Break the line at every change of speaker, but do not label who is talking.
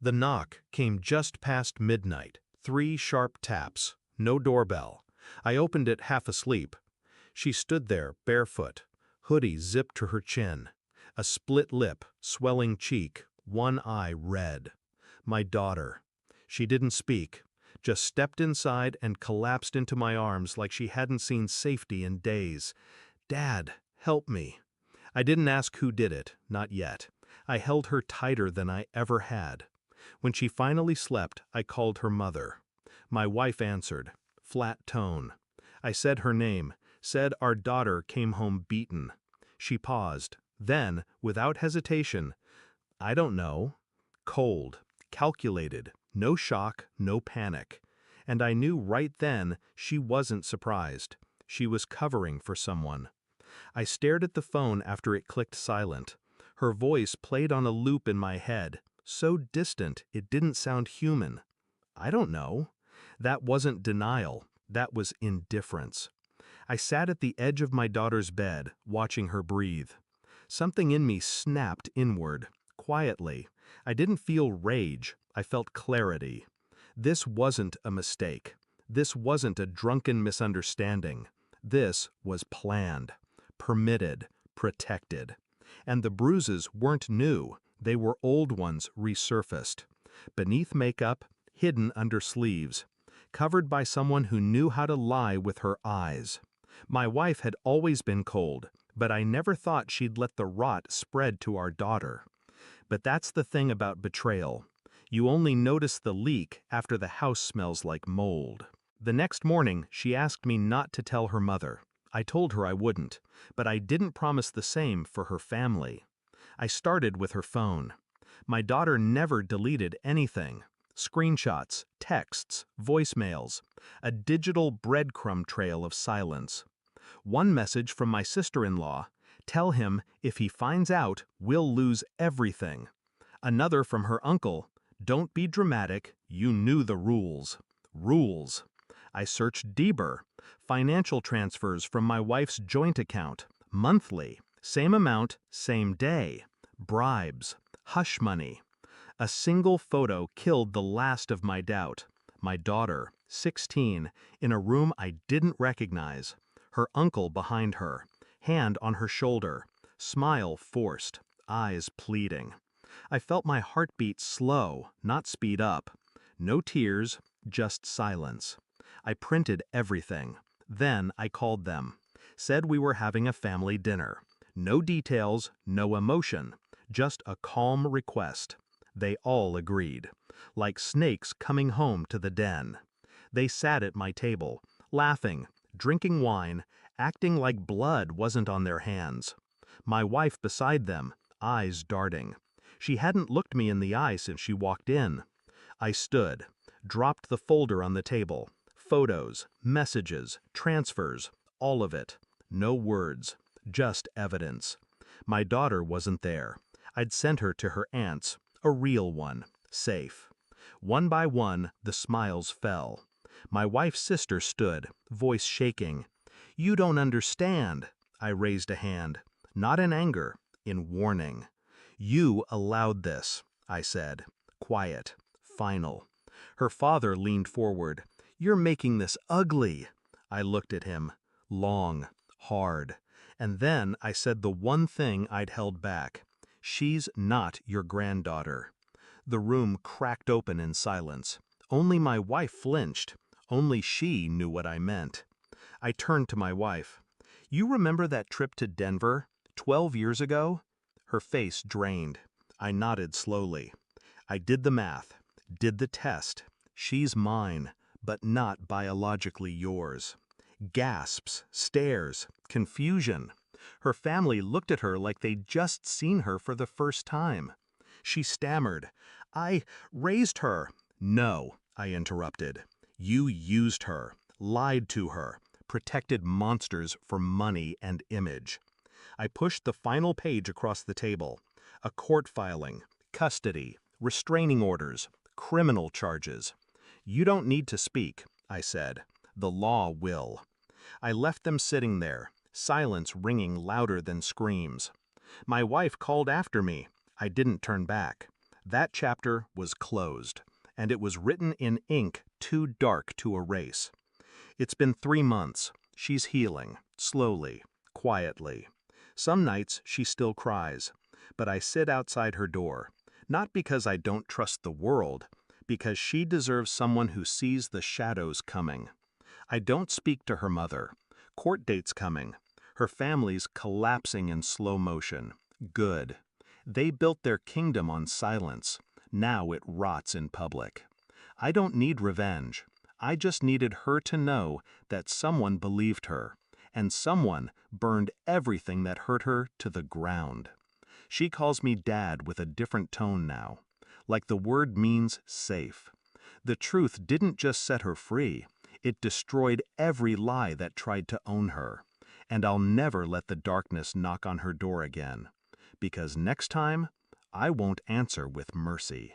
The knock came just past midnight. 3 sharp taps. No doorbell. I opened it half asleep. She stood there, barefoot, hoodie zipped to her chin. A split lip, swelling cheek, one eye red. My daughter. She didn't speak, just stepped inside and collapsed into my arms like she hadn't seen safety in days. "Dad, help me." I didn't ask who did it, not yet. I held her tighter than I ever had. When she finally slept, I called her mother. My wife answered, flat tone. I said her name, said our daughter came home beaten. She paused, then, without hesitation, "I don't know." Cold, calculated, no shock, no panic. And I knew right then she wasn't surprised. She was covering for someone. I stared at the phone after it clicked silent. Her voice played on a loop in my head, so distant it didn't sound human. "I don't know." That wasn't denial, that was indifference. I sat at the edge of my daughter's bed, watching her breathe. Something in me snapped inward, quietly. I didn't feel rage, I felt clarity. This wasn't a mistake. This wasn't a drunken misunderstanding. This was planned, permitted, protected. And the bruises weren't new, they were old ones resurfaced. Beneath makeup, hidden under sleeves. Covered by someone who knew how to lie with her eyes. My wife had always been cold, but I never thought she'd let the rot spread to our daughter. But that's the thing about betrayal. You only notice the leak after the house smells like mold. The next morning, she asked me not to tell her mother. I told her I wouldn't, but I didn't promise the same for her family. I started with her phone. My daughter never deleted anything. Screenshots, texts, voicemails, a digital breadcrumb trail of silence. One message from my sister-in-law, "Tell him, if he finds out, we'll lose everything." Another from her uncle, "Don't be dramatic, you knew the rules." Rules. I searched deeper. Financial transfers from my wife's joint account, monthly, same amount, same day. Bribes, hush money. A single photo killed the last of my doubt. My daughter, 16, in a room I didn't recognize. Her uncle behind her, hand on her shoulder, smile forced, eyes pleading. I felt my heartbeat slow, not speed up. No tears, just silence. I printed everything. Then I called them. Said we were having a family dinner. No details, no emotion, just a calm request. They all agreed, like snakes coming home to the den. They sat at my table, laughing, drinking wine, acting like blood wasn't on their hands. My wife beside them, eyes darting. She hadn't looked me in the eye since she walked in. I stood, dropped the folder on the table. Photos, messages, transfers, all of it. No words, just evidence. My daughter wasn't there. I'd sent her to her aunt's. A real one, safe. One by one, the smiles fell. My wife's sister stood, voice shaking. "You don't understand." I raised a hand, not in anger, in warning. "You allowed this," I said, quiet, final. Her father leaned forward. "You're making this ugly." I looked at him, long, hard. And then I said the one thing I'd held back. "She's not your granddaughter." The room cracked open in silence. Only my wife flinched. Only she knew what I meant. I turned to my wife. "You remember that trip to Denver, 12 years ago?" Her face drained. I nodded slowly. "I did the math, did the test. She's mine, but not biologically yours." Gasps, stares, confusion. Her family looked at her like they'd just seen her for the first time. She stammered, "I raised her." "No," I interrupted. "You used her, lied to her, protected monsters for money and image." I pushed the final page across the table. A court filing, custody, restraining orders, criminal charges. "You don't need to speak," I said. "The law will." I left them sitting there, silence ringing louder than screams. My wife called after me. I didn't turn back. That chapter was closed, and it was written in ink too dark to erase. It's been 3 months. She's healing, slowly, quietly. Some nights she still cries, but I sit outside her door, not because I don't trust the world, because she deserves someone who sees the shadows coming. I don't speak to her mother. Court date's coming. Her family's collapsing in slow motion. Good. They built their kingdom on silence. Now it rots in public. I don't need revenge. I just needed her to know that someone believed her, and someone burned everything that hurt her to the ground. She calls me Dad with a different tone now, like the word means safe. The truth didn't just set her free, it destroyed every lie that tried to own her. And I'll never let the darkness knock on her door again, because next time, I won't answer with mercy.